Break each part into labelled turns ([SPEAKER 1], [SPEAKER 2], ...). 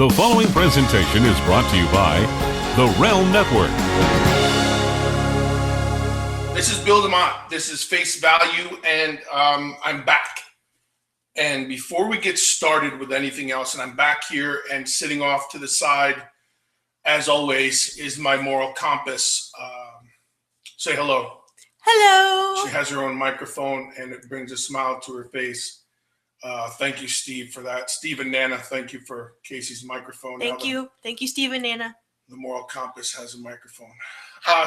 [SPEAKER 1] The following presentation is brought to you by the Realm Network.
[SPEAKER 2] This is Bill DeMott. This is Face Value, and I'm back. And before we get started with anything else, and I'm back here and sitting off to the side, as always, is my moral compass. Say hello.
[SPEAKER 3] Hello.
[SPEAKER 2] She has her own microphone, and it brings a smile to her face. Thank you, Steve, for that. Steve and Nana, thank you for Casey's microphone.
[SPEAKER 3] Thank you, Steve and Nana.
[SPEAKER 2] The moral compass has a microphone.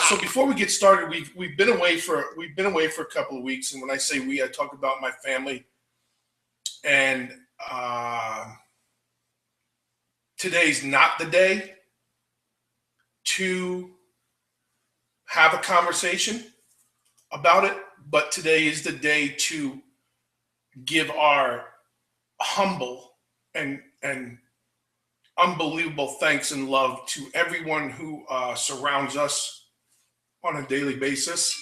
[SPEAKER 2] So before we get started, we've been away for a couple of weeks, and when I say we, I talk about my family. And today's not the day to have a conversation about it, but today is the day to give our humble and unbelievable thanks and love to everyone who surrounds us on a daily basis.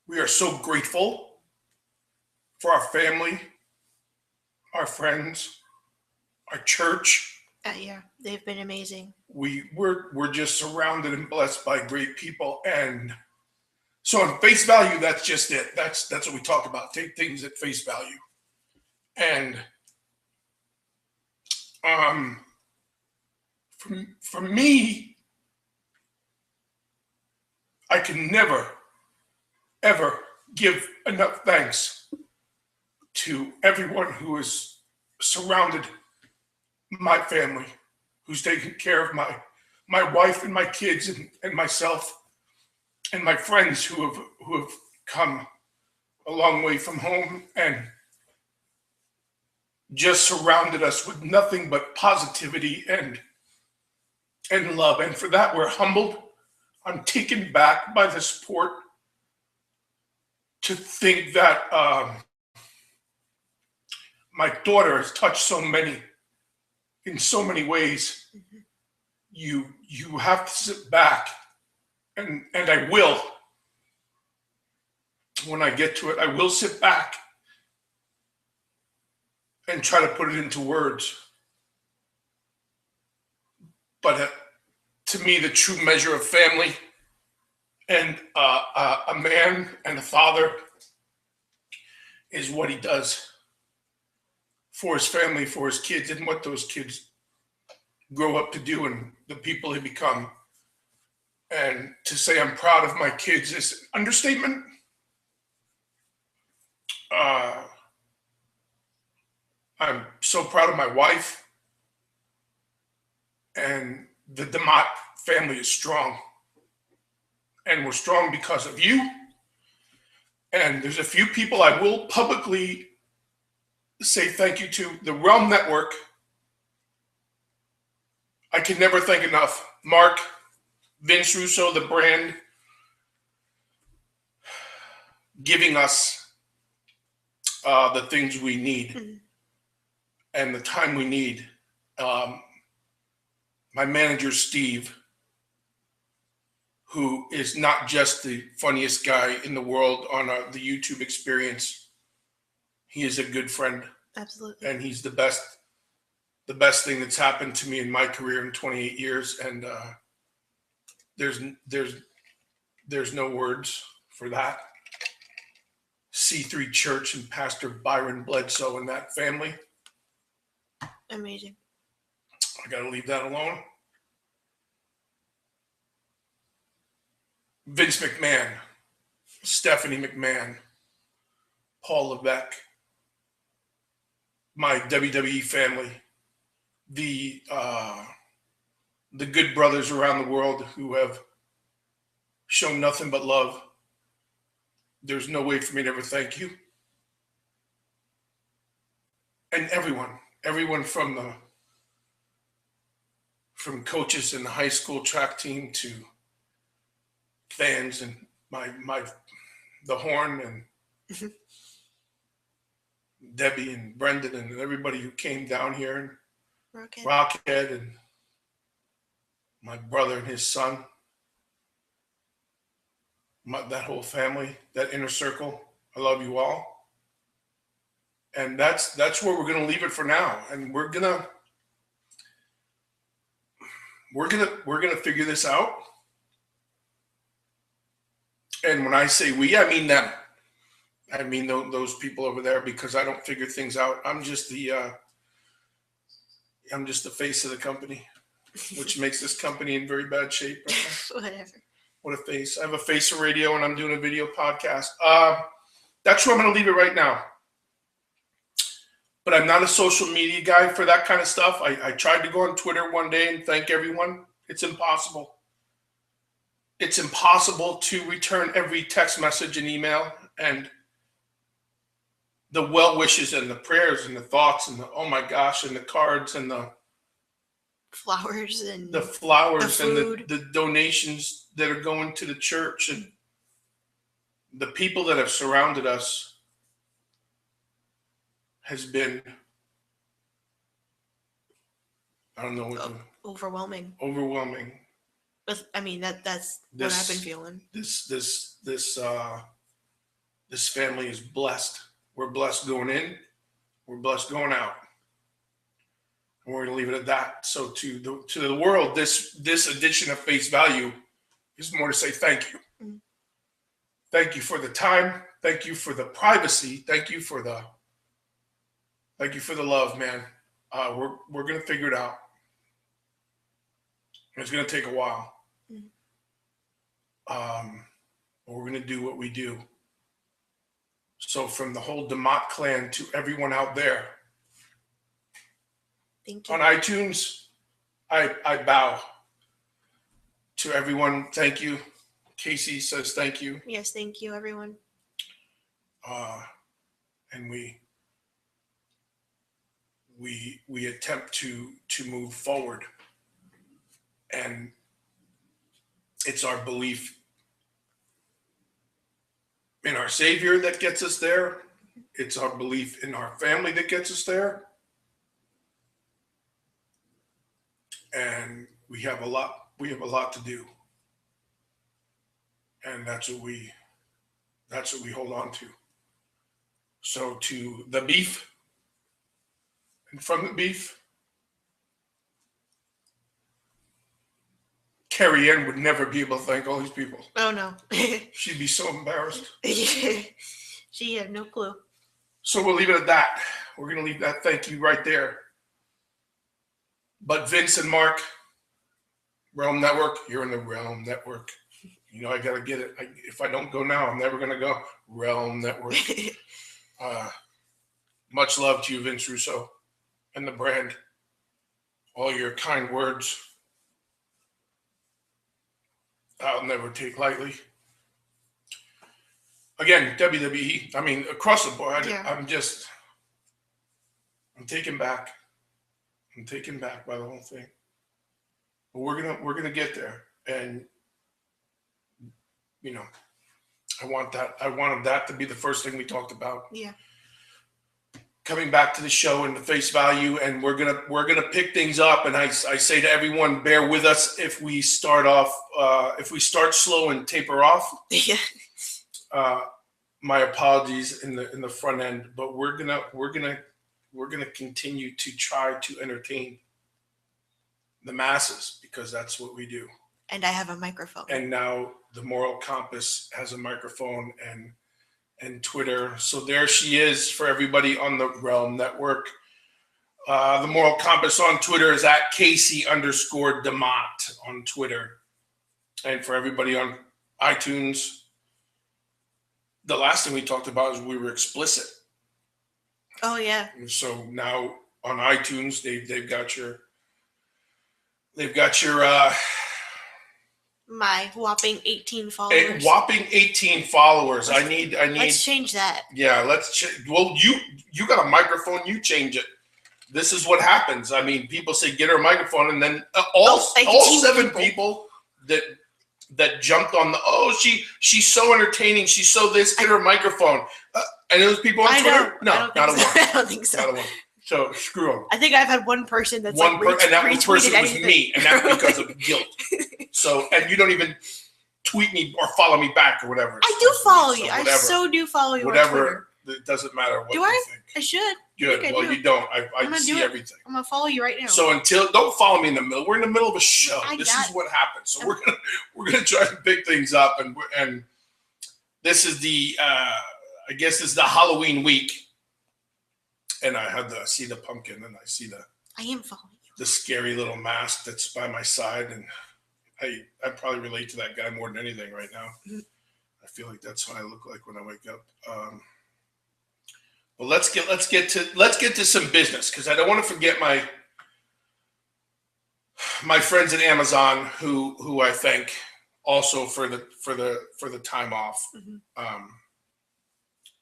[SPEAKER 2] We are so grateful for our family, our friends, our church.
[SPEAKER 3] Yeah, they've been amazing.
[SPEAKER 2] We're just surrounded and blessed by great people, and so on face value, that's just it. That's what we talk about. Take things at face value, and for me, I can never ever give enough thanks to everyone who has surrounded my family, who's taken care of my wife and my kids and myself, and my friends who have come a long way from home and just surrounded us with nothing but positivity and love. And for that, we're humbled. I'm taken back by the support. To think that my daughter has touched so many in so many ways. Mm-hmm. You have to sit back, and I will. When I get to it, I will sit back and try to put it into words. But to me, the true measure of family and a man and a father is what he does for his family, for his kids, and what those kids grow up to do and the people they become. And to say I'm proud of my kids is an understatement. I'm so proud of my wife, and the DeMott family is strong. And we're strong because of you. And there's a few people I will publicly say thank you to. The Realm Network, I can never thank enough. Mark, Vince Russo, the brand, giving us the things we need and the time we need. My manager, Steve, who is not just the funniest guy in the world on the YouTube Experience. He is a good friend.
[SPEAKER 3] Absolutely.
[SPEAKER 2] And he's the best thing that's happened to me in my career in 28 years. And there's no words for that. C3 Church and Pastor Byron Bledsoe and that family.
[SPEAKER 3] Amazing.
[SPEAKER 2] I got to leave that alone. Vince McMahon, Stephanie McMahon, Paul Levesque, my WWE family, the good brothers around the world who have shown nothing but love. There's no way for me to ever thank you. And everyone from coaches in the high school track team to fans and the Horn and Debbie and Brendan and everybody who came down here, and Rockhead and my brother and his son, that whole family, that inner circle. I love you all. And that's where we're gonna leave it for now. And we're gonna figure this out. And when I say we, I mean them. I mean those people over there, because I don't figure things out. I'm just the face of the company, which makes this company in very bad shape right now.
[SPEAKER 3] Whatever.
[SPEAKER 2] What a face. I have a face of radio, and I'm doing a video podcast. That's where I'm going to leave it right now. But I'm not a social media guy for that kind of stuff. I tried to go on Twitter one day and thank everyone. It's impossible. It's impossible to return every text message and email and the well wishes and the prayers and the thoughts and the oh my gosh and the cards and the
[SPEAKER 3] flowers and
[SPEAKER 2] the
[SPEAKER 3] food.
[SPEAKER 2] The donations that are going to the church and the people that have surrounded us has been, I don't know what
[SPEAKER 3] overwhelming. But I mean that's what I've been feeling.
[SPEAKER 2] This family is blessed. We're blessed going in. We're blessed going out. And we're going to leave it at that. So to the world, this edition of Face Value is more to say thank you. Mm-hmm. Thank you for the time. Thank you for the privacy. Thank you for the love, man. We're going to figure it out. It's going to take a while. Mm-hmm. But we're going to do what we do. So from the whole DeMott clan to everyone out there,
[SPEAKER 3] thank you.
[SPEAKER 2] On iTunes, I bow to everyone. Thank you. Casey says thank you.
[SPEAKER 3] Yes, thank you, everyone.
[SPEAKER 2] And we attempt to move forward, and it's our belief in our Savior that gets us there. It's our belief in our family that gets us there. And we have a lot to do. And that's what we hold on to. So to the beef, and from the beef, Carrie Ann would never be able to thank all these people.
[SPEAKER 3] Oh, no.
[SPEAKER 2] She'd be so embarrassed.
[SPEAKER 3] She had no clue.
[SPEAKER 2] So we'll leave it at that. We're going to leave that thank you right there. But Vince and Mark, Realm Network, you're in the Realm Network. You know, I got to get it. If I don't go now, I'm never going to go. Realm Network. Much love to you, Vince Russo, and the brand. All your kind words, I'll never take lightly. Again, WWE, I mean, across the board,
[SPEAKER 3] yeah.
[SPEAKER 2] I'm taken back. I'm taken back by the whole thing. But we're gonna get there. And, you know, I wanted that to be the first thing we talked about.
[SPEAKER 3] Yeah. Coming
[SPEAKER 2] back to the show and the face value, and we're gonna pick things up. And I say to everyone, bear with us if we start slow and taper off.
[SPEAKER 3] Yeah.
[SPEAKER 2] My apologies in the front end, but we're gonna continue to try to entertain the masses, because that's what we do.
[SPEAKER 3] And I have a microphone.
[SPEAKER 2] And now the Moral Compass has a microphone and Twitter. So there she is for everybody on the Realm Network. The Moral Compass on Twitter is at Casey_DeMott on Twitter. And for everybody on iTunes, the last thing we talked about is we were explicit.
[SPEAKER 3] Oh yeah.
[SPEAKER 2] And so now on iTunes, they've got your
[SPEAKER 3] my whopping 18 followers.
[SPEAKER 2] Whopping 18 followers. I need.
[SPEAKER 3] Let's change that.
[SPEAKER 2] Yeah, well, you got a microphone. You change it. This is what happens. I mean, people say get her a microphone, and then all 7 people that jumped on she's so entertaining. She's so this. Get her a microphone. And those people on Twitter. No, not a one.
[SPEAKER 3] I don't think so.
[SPEAKER 2] Not a one. So screw them.
[SPEAKER 3] I think I've had one person that's
[SPEAKER 2] and that one person
[SPEAKER 3] anything.
[SPEAKER 2] was me, and that's because of guilt. So, and you don't even tweet me or follow me back or whatever.
[SPEAKER 3] I do follow you. I so do follow you.
[SPEAKER 2] Whatever It doesn't matter what
[SPEAKER 3] Do
[SPEAKER 2] you
[SPEAKER 3] I?
[SPEAKER 2] think.
[SPEAKER 3] I should.
[SPEAKER 2] Good.
[SPEAKER 3] I
[SPEAKER 2] Well,
[SPEAKER 3] do.
[SPEAKER 2] you don't. I see everything.
[SPEAKER 3] I'm gonna follow you right now.
[SPEAKER 2] So don't follow me in the middle. We're in the middle of a show. This is what happens. So we're gonna try to pick things up, and this is the I guess this is the Halloween week, and I see the pumpkin, and I see
[SPEAKER 3] I am following you.
[SPEAKER 2] The scary little mask that's by my side, and I probably relate to that guy more than anything right now. Mm-hmm. I feel like that's what I look like when I wake up. But let's get to some business, because I don't want to forget my friends at Amazon who I thank also for the time off. Mm-hmm.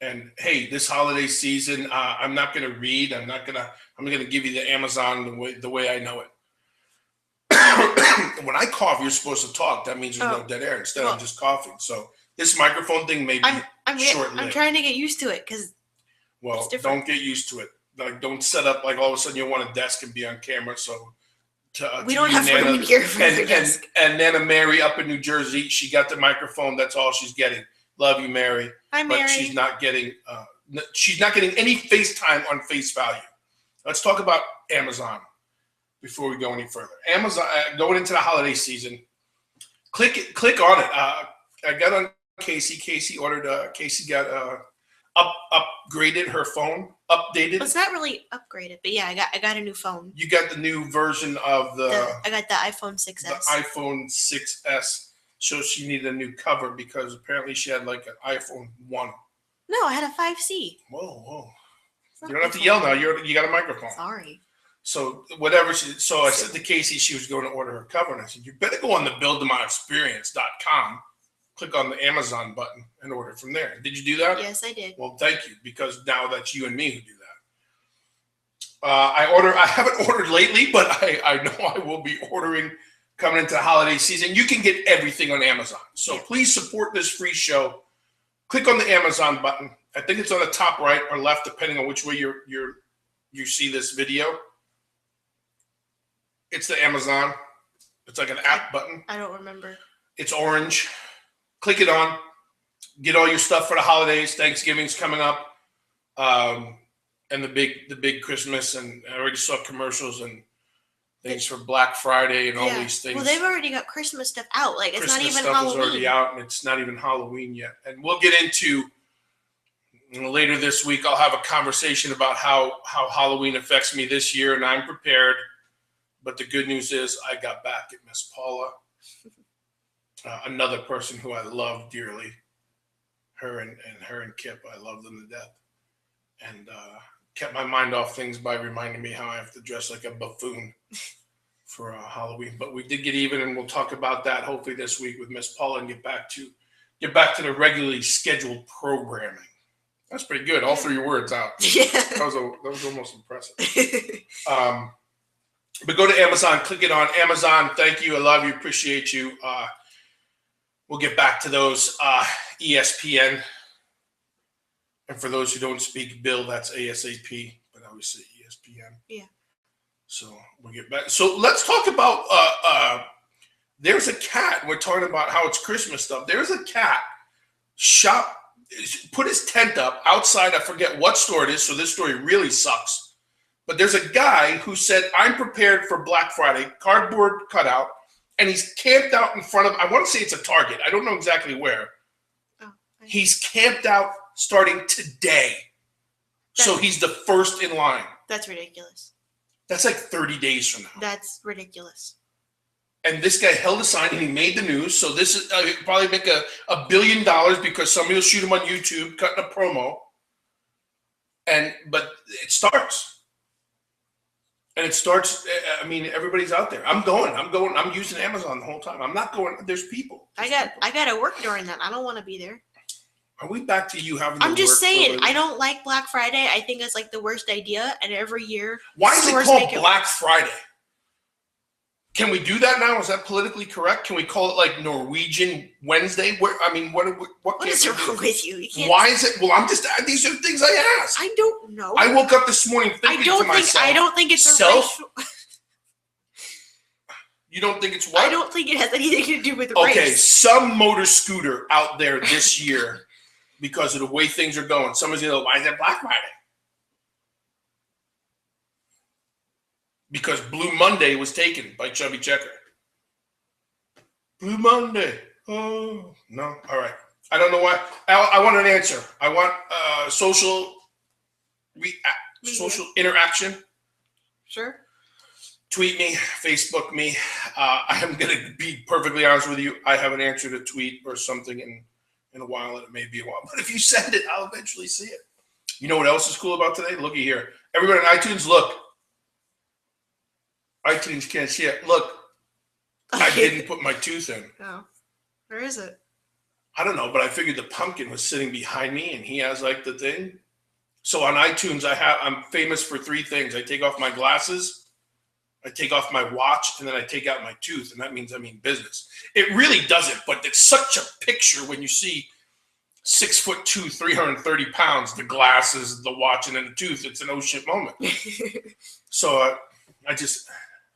[SPEAKER 2] And hey, this holiday season, I'm not going to read. I'm going to give you the Amazon the way I know it. When I cough, you're supposed to talk. That means there's no dead air. Instead, I'm just coughing. So this microphone thing may be short-lived. I'm
[SPEAKER 3] trying to get used to it because.
[SPEAKER 2] Well, don't get used to it. Like, don't set up like all of a sudden you want a desk and be on camera. So
[SPEAKER 3] we don't have room here for a desk.
[SPEAKER 2] And Nana Mary up in New Jersey, she got the microphone. That's all she's getting. Love you, Mary.
[SPEAKER 3] Hi, Mary.
[SPEAKER 2] But she's not getting any FaceTime on face value. Let's talk about Amazon before we go any further. Amazon going into the holiday season. Click on it. I got on Casey. Casey got upgraded her phone, updated.
[SPEAKER 3] Well, it's not really upgraded, but yeah, I got a new phone.
[SPEAKER 2] You got the new version of
[SPEAKER 3] I got the iPhone 6s.
[SPEAKER 2] The iPhone 6s. So she needed a new cover because apparently she had like an iPhone 1.
[SPEAKER 3] No, I had a 5C.
[SPEAKER 2] Whoa. You don't have to yell now. You got a microphone.
[SPEAKER 3] Sorry.
[SPEAKER 2] So whatever. So I said to Casey she was going to order her cover, and I said, you better go on the Bill DeMott Experience.com. Click on the Amazon button and order from there. Did you do that?
[SPEAKER 3] Yes, I did.
[SPEAKER 2] Well, thank you, because now that's you and me who do that. I haven't ordered lately, but I know I will be ordering coming into the holiday season. You can get everything on Amazon. So please support this free show. Click on the Amazon button. I think it's on the top right or left, depending on which way you see this video. It's the Amazon. It's like an app button.
[SPEAKER 3] I don't remember.
[SPEAKER 2] It's orange. Click it on. Get all your stuff for the holidays. Thanksgiving's coming up, and the big Christmas. And I already saw commercials and things for Black Friday and all these things.
[SPEAKER 3] Well, they've already got Christmas stuff out. Like, it's
[SPEAKER 2] Christmas
[SPEAKER 3] not even
[SPEAKER 2] stuff
[SPEAKER 3] Halloween.
[SPEAKER 2] is already out, and it's not even Halloween yet. And we'll get into later this week. I'll have a conversation about how Halloween affects me this year, and I'm prepared. But the good news is I got back at Miss Paula, another person who I love dearly. Her and Kip, I love them to death, and kept my mind off things by reminding me how I have to dress like a buffoon for Halloween. But we did get even, and we'll talk about that hopefully this week with Miss Paula and get back to the regularly scheduled programming. That's pretty good. All 3 words out. Yeah, that was almost impressive. But go to Amazon, click it on Amazon. Thank you. I love you. Appreciate you. We'll get back to those. ESPN. And for those who don't speak Bill, that's ASAP, but I always say ESPN.
[SPEAKER 3] Yeah.
[SPEAKER 2] So we'll get back. So let's talk about there's a cat. We're talking about how it's Christmas stuff. There's a cat put his tent up outside. I forget what store it is. So this story really sucks. But there's a guy who said, I'm prepared for Black Friday, cardboard cutout, and he's camped out in front of, I want to say it's a Target. I don't know exactly where. He's camped out starting today. So he's the first in line.
[SPEAKER 3] That's ridiculous.
[SPEAKER 2] That's like 30 days from now.
[SPEAKER 3] That's ridiculous.
[SPEAKER 2] And this guy held a sign and he made the news. So this is he'll probably make $1 billion because somebody will shoot him on YouTube, cutting a promo. But it starts. And it starts, I mean, everybody's out there. I'm using Amazon the whole time. I'm not going, there's people.
[SPEAKER 3] I got to work during that. I don't want to be there.
[SPEAKER 2] Are we back to you having to
[SPEAKER 3] I'm just saying, I don't like Black Friday. I think it's like the worst idea. And every year.
[SPEAKER 2] Why is it called Black Friday? Can we do that now? Is that politically correct? Can we call it like Norwegian Wednesday? What
[SPEAKER 3] is wrong with you?
[SPEAKER 2] Why is it? Well, these are things I ask.
[SPEAKER 3] I don't know.
[SPEAKER 2] I woke up this morning thinking to myself.
[SPEAKER 3] I don't think it's a racial.
[SPEAKER 2] You don't think it's what?
[SPEAKER 3] I don't think it has anything to do with race.
[SPEAKER 2] Okay, some motor scooter out there this year because of the way things are going. Somebody's going to go, why is it Black Friday? Because Blue Monday was taken by Chubby Checker. Blue Monday. Oh, no. All right. I don't know why. I want an answer. I want social interaction.
[SPEAKER 3] Sure.
[SPEAKER 2] Tweet me, Facebook me. I'm going to be perfectly honest with you. I haven't answered a tweet or something in a while, and it may be a while. But if you send it, I'll eventually see it. You know what else is cool about today? Looky here. Everybody on iTunes, look. iTunes can't see it. Look, I didn't put my tooth in.
[SPEAKER 3] Oh, where is it?
[SPEAKER 2] I don't know, but I figured the pumpkin was sitting behind me, and he has like the thing. So on iTunes, I'm famous for 3 things. I take off my glasses, I take off my watch, and then I take out my tooth, and that means I mean business. It really doesn't, but it's such a picture when you see 6'2", 330 pounds, the glasses, the watch, and then the tooth. It's an oh shit moment. So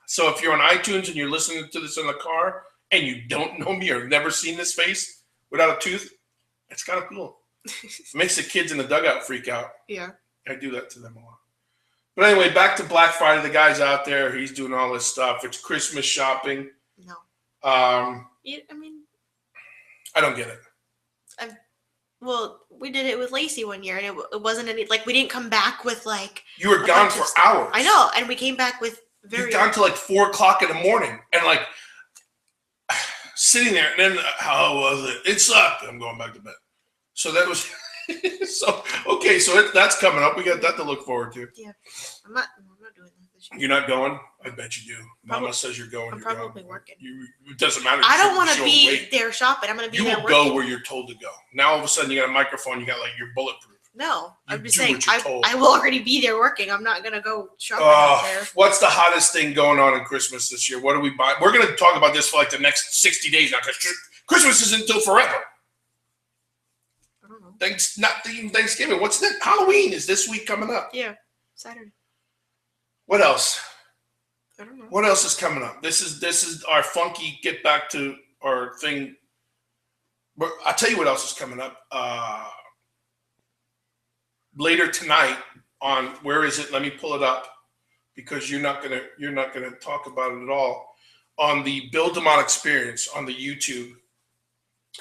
[SPEAKER 2] So if you're on iTunes and you're listening to this in the car and you don't know me or never seen this face without a tooth, it's kind of cool. It makes the kids in the dugout freak out.
[SPEAKER 3] Yeah.
[SPEAKER 2] I do that to them a lot. But anyway, back to Black Friday. The guy's out there. He's doing all this stuff. It's Christmas shopping.
[SPEAKER 3] No.
[SPEAKER 2] I don't get it.
[SPEAKER 3] Well, we did it with Lacey one year, and it wasn't any, like, we didn't come back with, like...
[SPEAKER 2] You were gone for hours.
[SPEAKER 3] I know, and we came back with
[SPEAKER 2] You're down to like 4 o'clock in the morning, and like sitting there, and then how was it? It sucked. I'm going back to bed. So that was so that's coming up. We got that to look forward to.
[SPEAKER 3] Yeah, I'm not doing that this year.
[SPEAKER 2] You're not going? I bet you do. Mama says you're going.
[SPEAKER 3] I'm probably working.
[SPEAKER 2] It doesn't matter.
[SPEAKER 3] I don't want to be there shopping. I'm going to be there working.
[SPEAKER 2] You will go where you're told to go. Now all of a sudden you got a microphone. You got like you're bulletproof.
[SPEAKER 3] No, I'm just saying I will already be there working. I'm not going to go shopping out there.
[SPEAKER 2] What's the hottest thing going on in Christmas this year? What do we buy? We're going to talk about this for like the next 60 days now, because Christmas isn't until forever.
[SPEAKER 3] I don't know.
[SPEAKER 2] Not even Thanksgiving. What's that? Halloween is this week coming up.
[SPEAKER 3] Yeah, Saturday.
[SPEAKER 2] What else?
[SPEAKER 3] I don't know.
[SPEAKER 2] What else is coming up? This is our funky get back to our thing. But I'll tell you what else is coming up. Later tonight on, where is it? Let me pull it up, because you're not gonna talk about it at all. On the Bill DeMott Experience on the YouTube.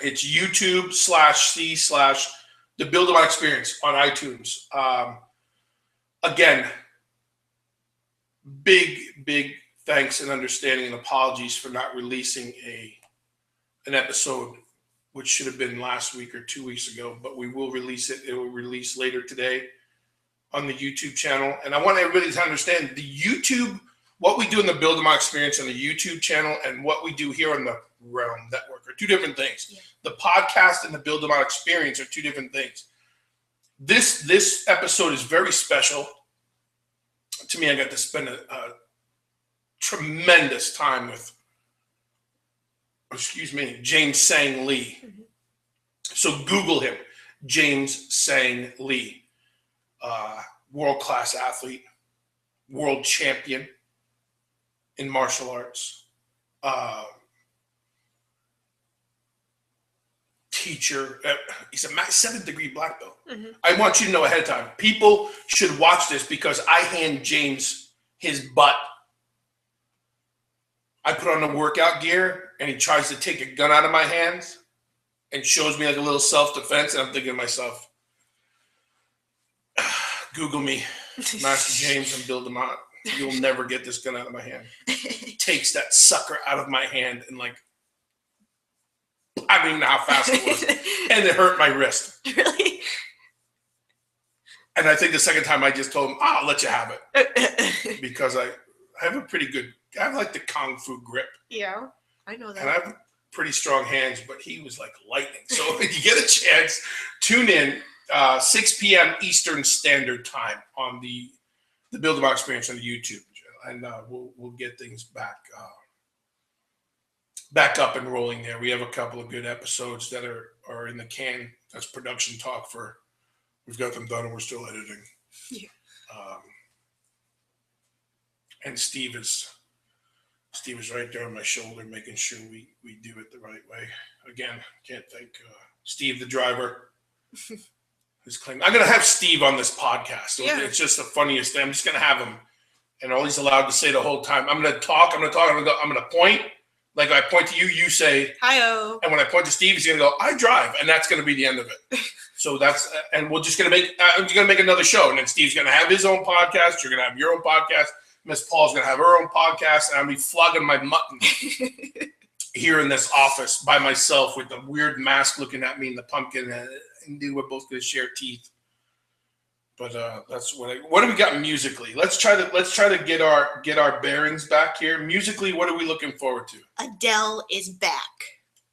[SPEAKER 2] It's YouTube/C/the Bill DeMott Experience on iTunes. Again, big thanks and understanding and apologies for not releasing an episode, which should have been last week or 2 weeks ago, but we will release it. It will release later today on the YouTube channel. And I want everybody to understand the YouTube, what we do in the Bill DeMott Experience on the YouTube channel and what we do here on the Realm Network are 2 different things. Yeah. The podcast and the Bill DeMott Experience are 2 different things. This episode is very special. To me, I got to spend a tremendous time with James Sang Lee. Mm-hmm. So Google him, James Sang Lee, world-class athlete, world champion in martial arts, teacher. He's a 7th-degree black belt. Mm-hmm. I want you to know ahead of time, people should watch this because I hand James his butt. I put on the workout gear, and he tries to take a gun out of my hands and shows me like a little self-defense, and I'm thinking to myself, Google me, Master James and Bill DeMott. You'll never get this gun out of my hand. Takes that sucker out of my hand, and like, I don't even know how fast it was, and it hurt my wrist.
[SPEAKER 3] Really?
[SPEAKER 2] And I think the second time I just told him, I'll let you have it. Because I have I have like the Kung Fu grip.
[SPEAKER 3] Yeah, I know that.
[SPEAKER 2] And I have pretty strong hands, but he was like lightning. So if you get a chance, tune in 6 p.m. Eastern Standard Time on the Bill DeMott Experience on the YouTube channel. And we'll get things back up and rolling there. We have a couple of good episodes that are in the can. That's production talk we've got them done and we're still editing.
[SPEAKER 3] Yeah.
[SPEAKER 2] And Steve is right there on my shoulder, making sure we do it the right way. Again, can't thank Steve, the driver, His claim. I'm gonna have Steve on this podcast.
[SPEAKER 3] Yeah.
[SPEAKER 2] It's just the funniest thing. I'm just gonna have him, and all he's allowed to say the whole time. I'm gonna talk. I'm gonna point. Like I point to you, you say
[SPEAKER 3] hi-oh.
[SPEAKER 2] And when I point to Steve, he's gonna go, I drive, and that's gonna be the end of it. So that's, and we're just gonna make. I'm just gonna make another show, and then Steve's gonna have his own podcast. You're gonna have your own podcast. Miss Paul's gonna have her own podcast, and I'll be flogging my mutton here in this office by myself with the weird mask looking at me and the pumpkin, and we're both gonna share teeth. But that's what do we got musically? Let's try to get our bearings back here. Musically, what are we looking forward to?
[SPEAKER 3] Adele is back.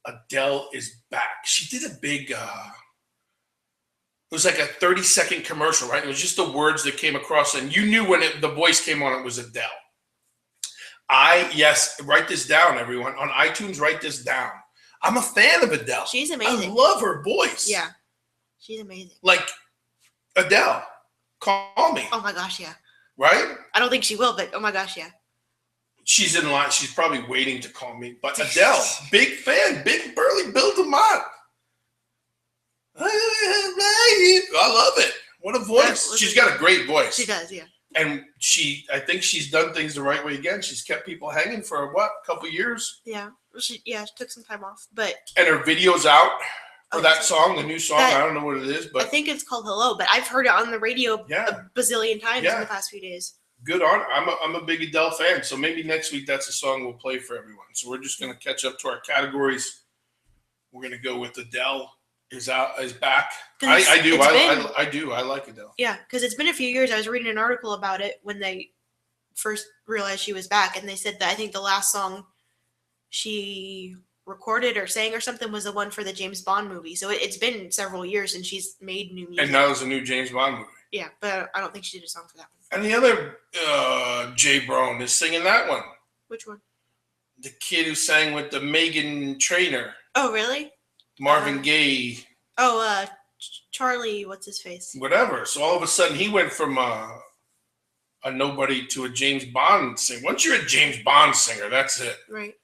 [SPEAKER 2] Adele is back. She did a big. It was like a 30-second commercial, right? It was just the words that came across, and you knew when the voice came on, it was Adele. Write this down, everyone. On iTunes, write this down. I'm a fan of Adele.
[SPEAKER 3] She's amazing.
[SPEAKER 2] I love her voice.
[SPEAKER 3] Yeah, she's amazing.
[SPEAKER 2] Like Adele. Call me.
[SPEAKER 3] Oh my gosh, yeah.
[SPEAKER 2] Right?
[SPEAKER 3] I don't think she will, but oh my gosh, yeah.
[SPEAKER 2] She's in line. She's probably waiting to call me. But Adele, big fan, big burly Bill DeMott. I love it. What a voice. She's got a great voice.
[SPEAKER 3] She does, yeah.
[SPEAKER 2] And I think she's done things the right way again. She's kept people hanging for a couple years?
[SPEAKER 3] Yeah. She took some time off, but.
[SPEAKER 2] And her video's out. For that song, the new song, I don't know what it is, but
[SPEAKER 3] I think it's called "Hello." But I've heard it on the radio a bazillion times in the past few days.
[SPEAKER 2] Good on her. I'm a big Adele fan, so maybe next week that's a song we'll play for everyone. So we're just gonna catch up to our categories. We're gonna go with Adele is back. I do. I like Adele.
[SPEAKER 3] Yeah, because it's been a few years. I was reading an article about it when they first realized she was back, and they said that I think the last song she recorded or sang or something was the one for the James Bond movie. So it's been several years since she's made new music.
[SPEAKER 2] And now there's a new James Bond movie.
[SPEAKER 3] Yeah, but I don't think she did a song for that one.
[SPEAKER 2] And the other Jay Brown is singing that one.
[SPEAKER 3] Which one?
[SPEAKER 2] The kid who sang with the Megan Trainor.
[SPEAKER 3] Oh, really?
[SPEAKER 2] Marvin Gaye.
[SPEAKER 3] Oh, Charlie, what's his face?
[SPEAKER 2] Whatever. So all of a sudden he went from a nobody to a James Bond singer. Once you're a James Bond singer, that's it.
[SPEAKER 3] Right.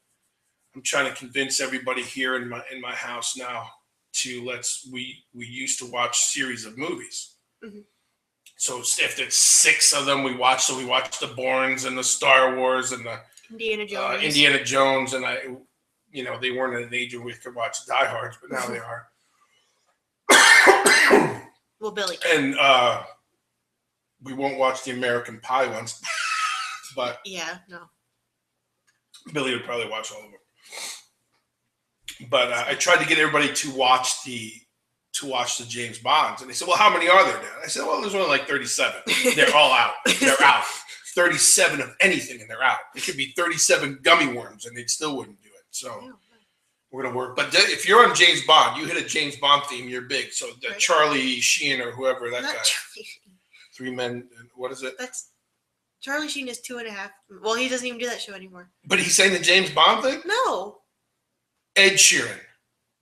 [SPEAKER 2] I'm trying to convince everybody here in my house now we used to watch series of movies. Mm-hmm. So if it's 6 of them we watch, so we watch the Bournes and the Star Wars and the Indiana Jones, and they weren't at an age where we could watch Die Hards, but now they are.
[SPEAKER 3] Well, Billy.
[SPEAKER 2] And we won't watch the American Pie ones, but
[SPEAKER 3] yeah, no. Billy
[SPEAKER 2] would probably watch all of them. But I tried to get everybody to watch the James Bonds, and they said, "Well, how many are there now?" I said, "Well, there's only like 37. They're all out. They're out. 37 of anything, and they're out. It could be 37 gummy worms, and they still wouldn't do it." So we're gonna work. But if you're on James Bond, you hit a James Bond theme, you're big. So Charlie Sheen or whoever that guy.
[SPEAKER 3] Charlie.
[SPEAKER 2] 3 Men. What is it?
[SPEAKER 3] That's Charlie Sheen is 2.5. Well, he doesn't even do that show anymore.
[SPEAKER 2] But he's saying the James Bond thing?
[SPEAKER 3] No.
[SPEAKER 2] Ed Sheeran.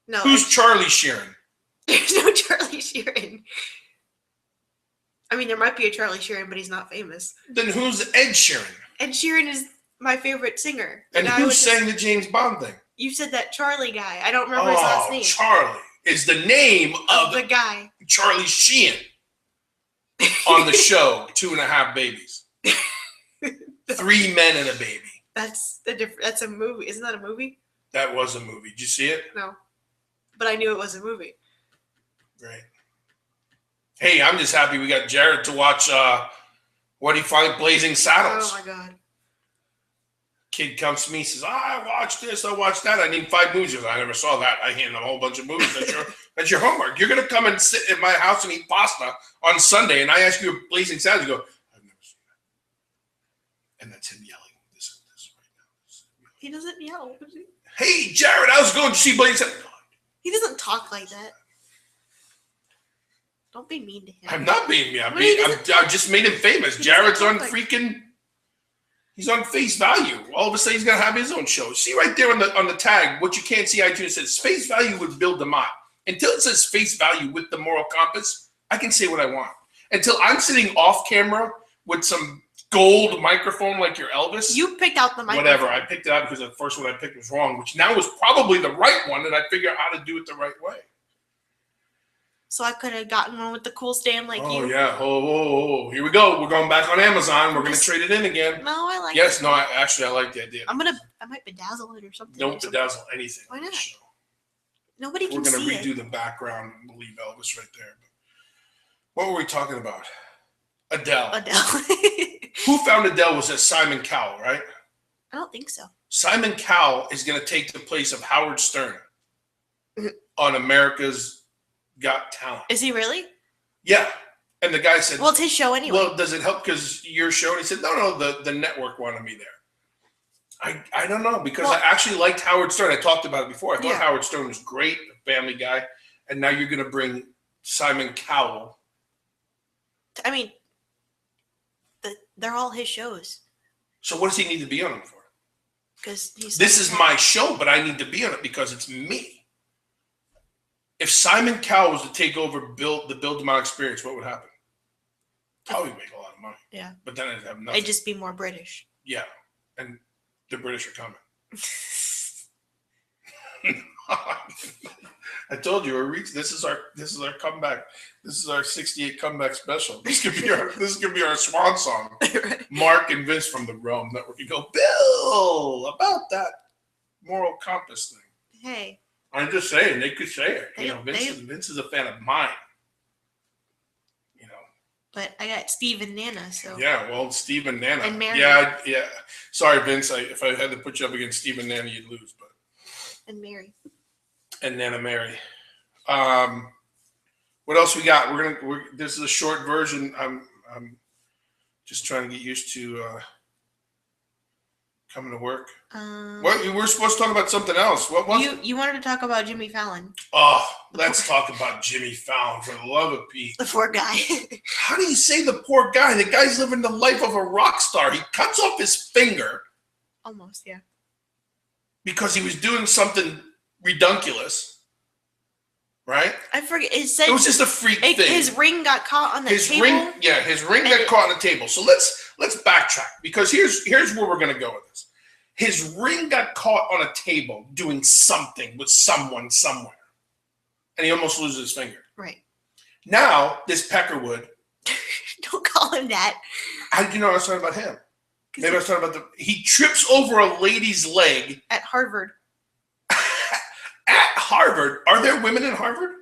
[SPEAKER 3] No.
[SPEAKER 2] Who's Charlie Sheeran?
[SPEAKER 3] There's no Charlie Sheeran. I mean, there might be a Charlie Sheeran, but he's not famous.
[SPEAKER 2] Then who's Ed Sheeran?
[SPEAKER 3] Ed Sheeran is my favorite singer.
[SPEAKER 2] And who's saying the James Bond thing?
[SPEAKER 3] You said that Charlie guy. I don't remember his last name.
[SPEAKER 2] Charlie is the name of
[SPEAKER 3] the guy.
[SPEAKER 2] Charlie Sheen on the show 2.5 Babies. 3 Men and a Baby.
[SPEAKER 3] That's a movie. Isn't that a movie?
[SPEAKER 2] That was a movie. Did you see it?
[SPEAKER 3] No. But I knew it was a movie.
[SPEAKER 2] Right. Hey, I'm just happy we got Jared to watch what he finally Blazing Saddles.
[SPEAKER 3] Oh my God.
[SPEAKER 2] Kid comes to me, says, I watched this, I watched that. I need 5 movies. I never saw that. I hand him a whole bunch of movies. That's your homework. You're gonna come and sit in my house and eat pasta on Sunday, and I ask you Blazing Saddles, you go, I've never seen that. And that's him yelling this right now.
[SPEAKER 3] He doesn't yell.
[SPEAKER 2] Hey, Jared, how's it going? Did you see Blazing Saddles?
[SPEAKER 3] He doesn't talk like that. Don't be mean to him.
[SPEAKER 2] I'm not being mean. I just made him famous. Jared's on he's on Face Value. All of a sudden, he's going to have his own show. See right there on the tag, what you can't see, iTunes says Face Value with Bill DeMott. Until it says Face Value with the Moral Compass, I can say what I want. Until I'm sitting off camera with some gold microphone like your Elvis.
[SPEAKER 3] You picked out the microphone.
[SPEAKER 2] Whatever. I picked it out because the first one I picked was wrong, which now was probably the right one, and I figured out how to do it the right way.
[SPEAKER 3] So I could have gotten one with the cool stand like you.
[SPEAKER 2] Oh, yeah. Oh, here we go. We're going back on Amazon. We're going to trade it in again.
[SPEAKER 3] No, I like it.
[SPEAKER 2] Yes, no, I like the idea.
[SPEAKER 3] I might bedazzle it or something.
[SPEAKER 2] Don't bedazzle anything.
[SPEAKER 3] Why
[SPEAKER 2] on the
[SPEAKER 3] not?
[SPEAKER 2] show.
[SPEAKER 3] Nobody can
[SPEAKER 2] We're
[SPEAKER 3] see
[SPEAKER 2] going to redo
[SPEAKER 3] it.
[SPEAKER 2] the background and leave Elvis right there. What were we talking about? Adele. Who found Adele was that Simon Cowell, right?
[SPEAKER 3] I don't think so.
[SPEAKER 2] Simon Cowell is going to take the place of Howard Stern on America's Got Talent.
[SPEAKER 3] Is he really?
[SPEAKER 2] Yeah. And the guy said,
[SPEAKER 3] well, it's his show anyway.
[SPEAKER 2] Well, does it help because your show? And he said, no, the network wanted me there. I don't know, because I actually liked Howard Stern. I talked about it before. I thought Howard Stern was great, a family guy. And now you're going to bring Simon Cowell.
[SPEAKER 3] I mean, they're all his shows.
[SPEAKER 2] So what does he need to be on them for?
[SPEAKER 3] Because
[SPEAKER 2] this is my show, but I need to be on it because it's me. If Simon Cowell was to take over the Bill DeMott Experience, what would happen? Probably make a lot of money.
[SPEAKER 3] Yeah.
[SPEAKER 2] But then I'd have nothing.
[SPEAKER 3] It'd just be more British.
[SPEAKER 2] Yeah. And the British are coming. I told you this is our comeback. This is our 68 comeback special. This could be our swan song.
[SPEAKER 3] Right.
[SPEAKER 2] Mark and Vince from the Realm Network can go, Bill, about that moral compass thing.
[SPEAKER 3] Hey.
[SPEAKER 2] I'm just saying, they could say it. Vince is a fan of mine.
[SPEAKER 3] But I got Steve and Nana, so.
[SPEAKER 2] Yeah, well, Steve and Nana.
[SPEAKER 3] And Mary.
[SPEAKER 2] Yeah. Sorry, Vince. If I had to put you up against Steve and Nana, you'd lose. But.
[SPEAKER 3] And Mary.
[SPEAKER 2] And Nana Mary. What else we got? This is a short version. I'm just trying to get used to coming to work. We're supposed to talk about something else. What was
[SPEAKER 3] you wanted to talk about Jimmy Fallon?
[SPEAKER 2] Oh, let's talk about Jimmy Fallon, for the love of Pete.
[SPEAKER 3] The poor guy.
[SPEAKER 2] How do you say the poor guy? The guy's living the life of a rock star. He cuts off his finger.
[SPEAKER 3] Almost, yeah.
[SPEAKER 2] Because he was doing something redunculous. Right?
[SPEAKER 3] I forget. It was
[SPEAKER 2] just a freak thing.
[SPEAKER 3] His ring got caught on the table.
[SPEAKER 2] His ring got caught on the table. So let's backtrack, because here's where we're gonna go with this. His ring got caught on a table doing something with someone somewhere, and he almost loses his finger.
[SPEAKER 3] Right.
[SPEAKER 2] Now this Peckerwood.
[SPEAKER 3] Don't call him that.
[SPEAKER 2] How did you know I was talking about him? Maybe I was talking about he trips over a lady's leg
[SPEAKER 3] at Harvard.
[SPEAKER 2] At Harvard. Are there women in Harvard?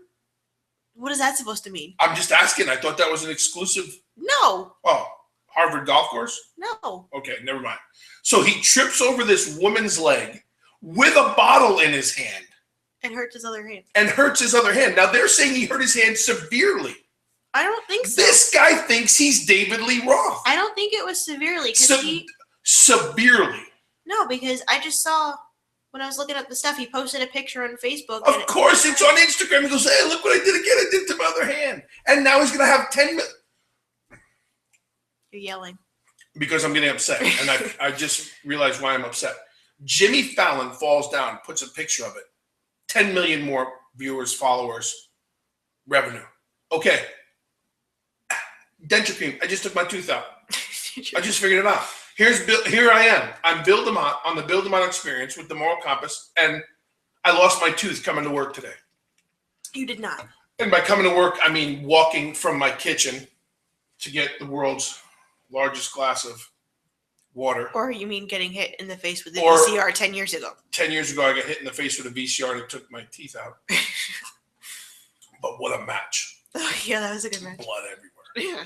[SPEAKER 3] What is that supposed to mean?
[SPEAKER 2] I'm just asking. I thought that was an exclusive.
[SPEAKER 3] No.
[SPEAKER 2] Oh, Harvard golf course?
[SPEAKER 3] No.
[SPEAKER 2] Okay, never mind. So he trips over this woman's leg with a bottle in his hand.
[SPEAKER 3] And hurts his other hand.
[SPEAKER 2] Now they're saying he hurt his hand severely.
[SPEAKER 3] I don't think so.
[SPEAKER 2] This guy thinks he's David Lee Roth.
[SPEAKER 3] I don't think it was severely.
[SPEAKER 2] Severely.
[SPEAKER 3] No, because I just saw... When I was looking at the stuff, he posted a picture on Facebook.
[SPEAKER 2] Of course, it's on Instagram. He goes, hey, look what I did again. I did it to my other hand. And now he's going to have 10 minutes.
[SPEAKER 3] You're yelling.
[SPEAKER 2] Because I'm getting upset. And I just realized why I'm upset. Jimmy Fallon falls down, puts a picture of it. 10 million more viewers, followers, revenue. Okay. Denture cream. I just took my tooth out. I just figured it out. Here I am. I'm Bill DeMott on the Bill DeMott Experience with the Moral Compass, and I lost my tooth coming to work today.
[SPEAKER 3] You did not.
[SPEAKER 2] And by coming to work, I mean walking from my kitchen to get the world's largest glass of water.
[SPEAKER 3] Or you mean getting hit in the face with the VCR 10 years ago?
[SPEAKER 2] 10 years ago, I got hit in the face with a VCR and it took my teeth out. But what a match.
[SPEAKER 3] Oh, yeah, that was a good match.
[SPEAKER 2] Blood everywhere.
[SPEAKER 3] Yeah.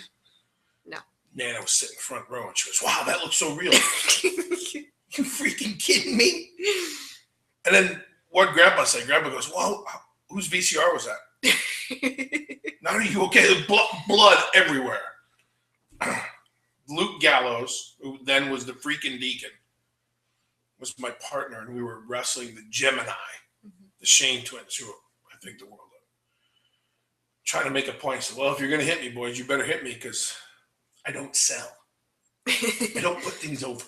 [SPEAKER 3] No.
[SPEAKER 2] Nana was sitting front row and she goes, wow, that looks so real. You freaking kidding me? And then what Grandpa said, Grandpa goes, well, whose VCR was that? Not are you okay? Blood everywhere. Luke Gallows, who then was the freaking deacon, was my partner, and we were wrestling the Gemini, the Shane twins, who I think the world of. Trying to make a point. So, well, if you're going to hit me, boys, you better hit me because I don't sell. I don't put things over.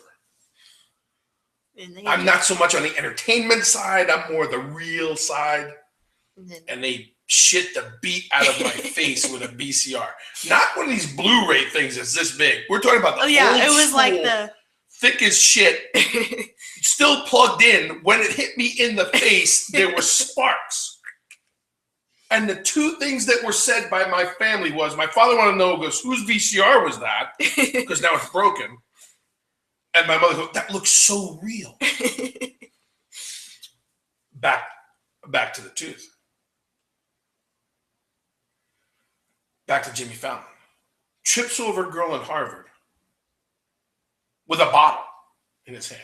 [SPEAKER 2] I'm not so much on the entertainment side. I'm more the real side. And they shit the beat out of my face with a VCR. Not one of these Blu-ray things that's this big. We're talking about the old
[SPEAKER 3] it was
[SPEAKER 2] school,
[SPEAKER 3] like the
[SPEAKER 2] thick as shit, still plugged in. When it hit me in the face, there were sparks. And the two things that were said by my family was, my father wanted to know, goes, whose VCR was that? Because now it's broken. And my mother goes, that looks so real. Back to the tooth. Back to Jimmy Fallon. Trips over a girl in Harvard with a bottle in his hand.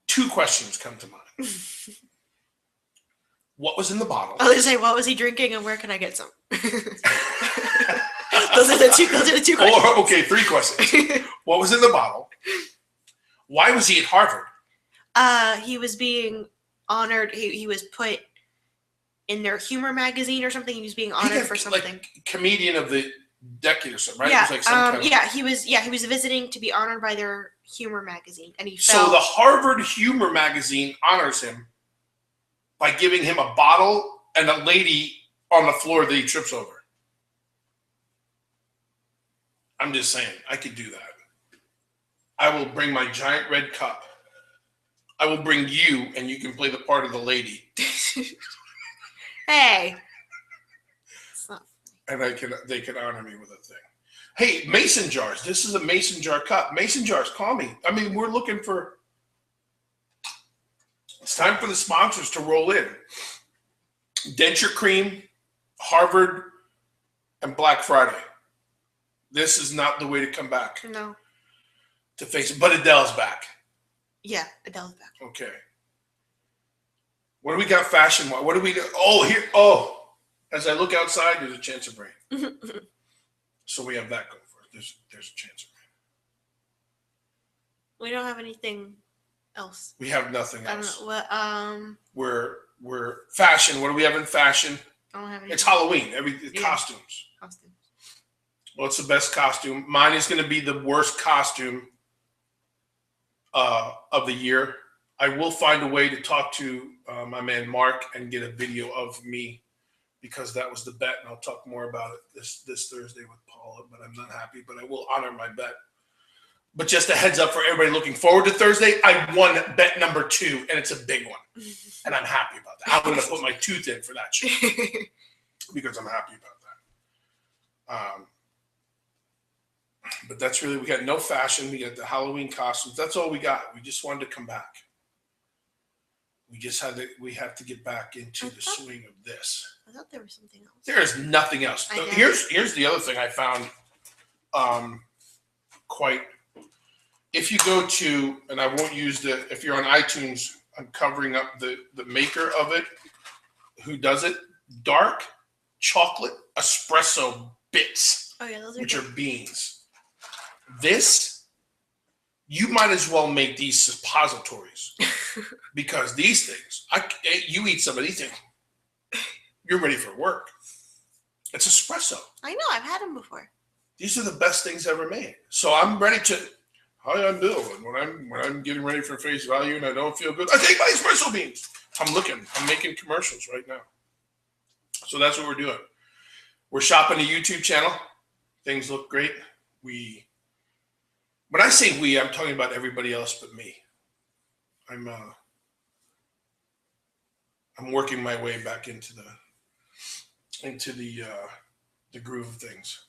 [SPEAKER 2] Two questions come to mind. What was in the bottle?
[SPEAKER 3] I was going to say, what was he drinking and where can I get some? those are the two questions.
[SPEAKER 2] Or, okay, three questions. What was in the bottle? Why was he at Harvard?
[SPEAKER 3] He was being honored. He was put in their humor magazine or something. He was being honored for something.
[SPEAKER 2] Like comedian of the decade or something, right?
[SPEAKER 3] Yeah,
[SPEAKER 2] It was like some kind of...
[SPEAKER 3] he was visiting to be honored by their humor magazine, and he
[SPEAKER 2] So the Harvard Humor magazine honors him by giving him a bottle and a lady on the floor that he trips over. I'm just saying, I could do that. I will bring my giant red cup. I will bring you, and you can play the part of the lady.
[SPEAKER 3] Hey.
[SPEAKER 2] And they can honor me with a thing. Hey, mason jars. This is a mason jar cup. Mason jars, call me. I mean, we're looking for... It's time for the sponsors to roll in. Denture Cream, Harvard, and Black Friday. This is not the way to come back.
[SPEAKER 3] No.
[SPEAKER 2] To face it. But Adele's back.
[SPEAKER 3] Yeah, Adele's back.
[SPEAKER 2] Okay. What do we got fashion? What do we do? Oh, here. Oh, as I look outside, there's a chance of rain. So we have that going for us. There's a chance of rain.
[SPEAKER 3] We don't have anything else.
[SPEAKER 2] We have nothing else.
[SPEAKER 3] I don't know what.
[SPEAKER 2] We're fashion. What do we have in fashion?
[SPEAKER 3] I don't have anything.
[SPEAKER 2] It's Halloween. Costumes. What's the best costume? Mine is going to be the worst costume of the year. I will find a way to talk to my man Mark and get a video of me, because that was the bet, and I'll talk more about it this Thursday with Paula, but I'm not happy, but I will honor my bet. But just a heads up for everybody looking forward to Thursday, I won bet number 2, and it's a big one, and I'm happy about that. I'm going to put my tooth in for that shit because I'm happy about that. But that's really, we got no fashion. We got the Halloween costumes. That's all we got. We just wanted to come back. We have to get back into the swing of this.
[SPEAKER 3] I thought there was something else.
[SPEAKER 2] There is nothing else. Here's the other thing I found if you go to, and I won't use if you're on iTunes, I'm covering up the maker of it, who does it, dark chocolate espresso bits,
[SPEAKER 3] those are
[SPEAKER 2] which
[SPEAKER 3] good.
[SPEAKER 2] are beans. This, you might as well make these suppositories because these things, you eat some of these things, you're ready for work. It's espresso.
[SPEAKER 3] I know, I've had them before.
[SPEAKER 2] These are the best things ever made. So I'm ready to. Hi, I'm Bill, and when I'm getting ready for face value and I don't feel good, I take my espresso beans. I'm making commercials right now. So that's what we're doing. We're shopping a YouTube channel. Things look great. When I say we, I'm talking about everybody else but me. I'm working my way back into the groove of things.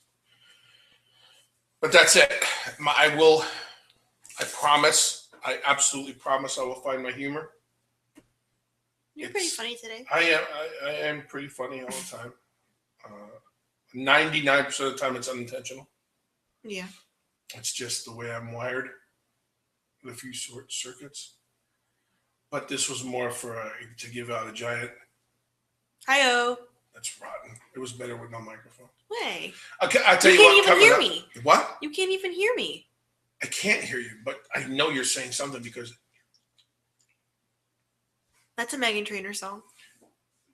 [SPEAKER 2] But that's it. I absolutely promise I will find my humor.
[SPEAKER 3] You're pretty funny today.
[SPEAKER 2] I am pretty funny all the time. 99% of the time it's unintentional.
[SPEAKER 3] Yeah.
[SPEAKER 2] It's just the way I'm wired with a few short circuits. But this was more to give out a giant.
[SPEAKER 3] Hi-oh.
[SPEAKER 2] That's rotten. It was better with no microphone.
[SPEAKER 3] Way.
[SPEAKER 2] Okay, I'll tell
[SPEAKER 3] you
[SPEAKER 2] you what.
[SPEAKER 3] can't even hear me.
[SPEAKER 2] What?
[SPEAKER 3] You can't even hear me.
[SPEAKER 2] I can't hear you, but I know you're saying something because.
[SPEAKER 3] That's a Meghan Trainor song.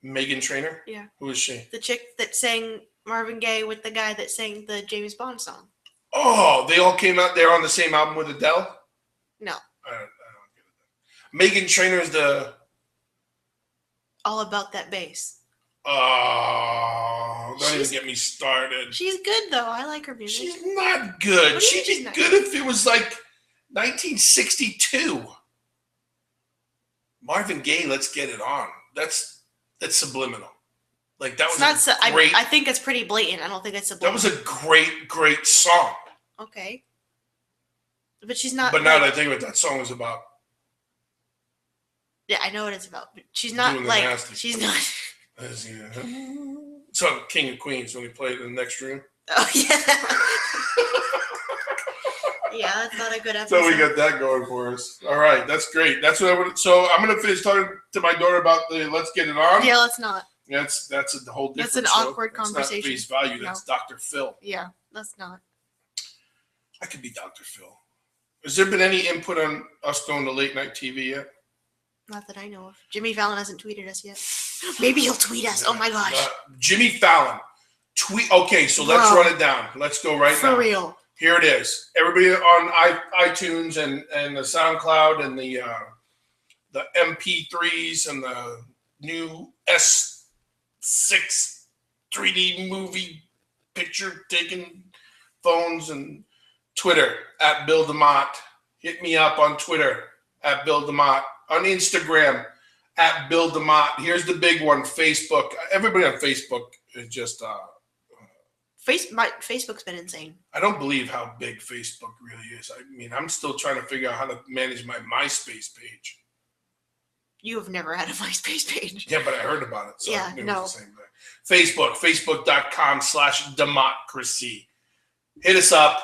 [SPEAKER 2] Meghan Trainor?
[SPEAKER 3] Yeah.
[SPEAKER 2] Who is she?
[SPEAKER 3] The chick that sang Marvin Gaye with the guy that sang the James Bond song.
[SPEAKER 2] Oh, they all came out there on the same album with Adele?
[SPEAKER 3] No.
[SPEAKER 2] I don't get it. Meghan Trainor is the.
[SPEAKER 3] All About That Bass.
[SPEAKER 2] Oh, don't even get me started.
[SPEAKER 3] She's good though. I like her music.
[SPEAKER 2] She's not good. She'd be good if it was like 1962. Marvin Gaye, let's get it on. That's It's subliminal. Like that
[SPEAKER 3] It's
[SPEAKER 2] was
[SPEAKER 3] not.
[SPEAKER 2] great.
[SPEAKER 3] I think it's pretty blatant. I don't think it's
[SPEAKER 2] that
[SPEAKER 3] subliminal.
[SPEAKER 2] was a great song.
[SPEAKER 3] Okay. But she's not.
[SPEAKER 2] But now that I think what that song is about.
[SPEAKER 3] Yeah, I know what it's about. But she's not
[SPEAKER 2] Doing the
[SPEAKER 3] like.
[SPEAKER 2] nasty.
[SPEAKER 3] She's not.
[SPEAKER 2] So King of Queens when he played in the next room.
[SPEAKER 3] Oh yeah. Yeah, that's not a good episode.
[SPEAKER 2] So we got that going for us. All right, that's great. That's what I would. So I'm gonna finish talking to my daughter about the Let's Get It On.
[SPEAKER 3] Yeah, let's not.
[SPEAKER 2] That's a whole different.
[SPEAKER 3] That's an
[SPEAKER 2] show.
[SPEAKER 3] awkward
[SPEAKER 2] That's
[SPEAKER 3] conversation.
[SPEAKER 2] Not face value. That's Dr. Phil.
[SPEAKER 3] Yeah, that's not.
[SPEAKER 2] I could be Dr. Phil. Has there been any input on us going to late night TV yet?
[SPEAKER 3] Not that I know of. Jimmy Fallon hasn't tweeted us yet. Maybe he'll tweet us. Oh my gosh.
[SPEAKER 2] Jimmy Fallon. Tweet. Okay, so let's run it down. Let's go right now.
[SPEAKER 3] For real.
[SPEAKER 2] Here it is. Everybody on iTunes and the SoundCloud and the MP3s and the new S6 3D movie picture taking phones and Twitter at Bill DeMott. Hit me up on Twitter at Bill DeMott. On Instagram at Bill DeMott. Here's the big one, Facebook. Everybody on Facebook is just
[SPEAKER 3] Facebook's been insane.
[SPEAKER 2] I don't believe how big Facebook really is. I mean, I'm still trying to figure out how to manage my MySpace page.
[SPEAKER 3] You have never had a MySpace page.
[SPEAKER 2] Yeah, but I heard about it. So
[SPEAKER 3] yeah,
[SPEAKER 2] I knew
[SPEAKER 3] no.
[SPEAKER 2] It was the same thing. Facebook.com/democracy. Hit us up.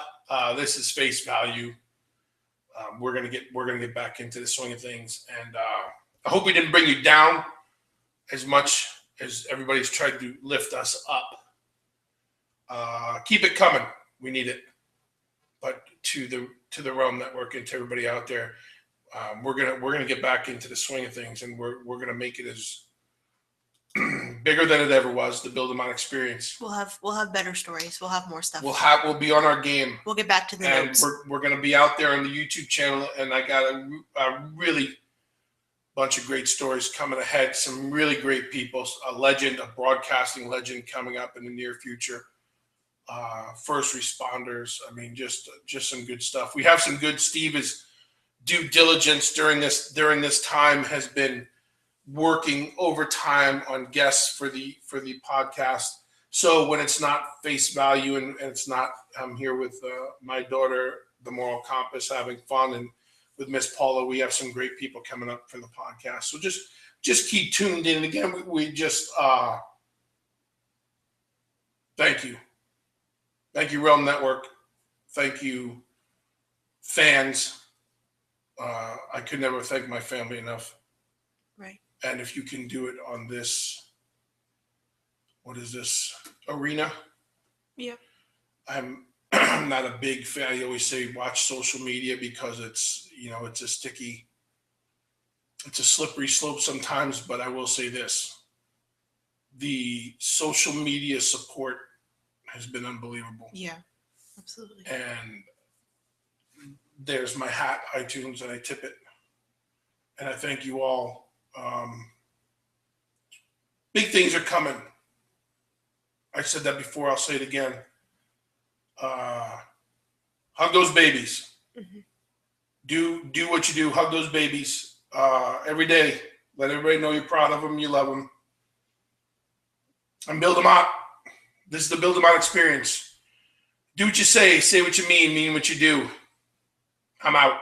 [SPEAKER 2] This is Face Value. We're gonna get back into the swing of things, and I hope we didn't bring you down as much as everybody's tried to lift us up. Keep it coming. We need it. But to the Realm Network and to everybody out there, we're gonna get back into the swing of things, and we're gonna make it as bigger than it ever was. The Bill DeMott Experience.
[SPEAKER 3] We'll have better stories. We'll have more stuff.
[SPEAKER 2] We'll be on our game.
[SPEAKER 3] We'll get back to the notes.
[SPEAKER 2] We're gonna be out there on the YouTube channel, and I got a really bunch of great stories coming ahead. Some really great people. A legend, a broadcasting legend coming up in the near future. First responders. I mean, just some good stuff. We have some good. Steve's due diligence during this time has been working overtime on guests for the podcast. So when it's not Face Value and it's not, I'm here with my daughter, the Moral Compass, having fun, and with Miss Paula, we have some great people coming up for the podcast. So just keep tuned in. Again, we just thank you. Thank you, Realm Network. Thank you, fans. I could never thank my family enough.
[SPEAKER 3] Right.
[SPEAKER 2] And if you can do it on this, what is this, arena?
[SPEAKER 3] Yeah.
[SPEAKER 2] I'm not a big fan. I always say watch social media because it's a slippery slope sometimes, but I will say this. The social media support has been unbelievable.
[SPEAKER 3] Yeah, absolutely.
[SPEAKER 2] And there's my hat, iTunes, and I tip it. And I thank you all. Big things are coming. I said that before. I'll say it again. Hug those babies.
[SPEAKER 3] Mm-hmm.
[SPEAKER 2] Do what you do. Hug those babies every day. Let everybody know you're proud of them. You love them. I'm Bill DeMott. This is the Bill DeMott Experience. Do what you say what you mean what you do. I'm out.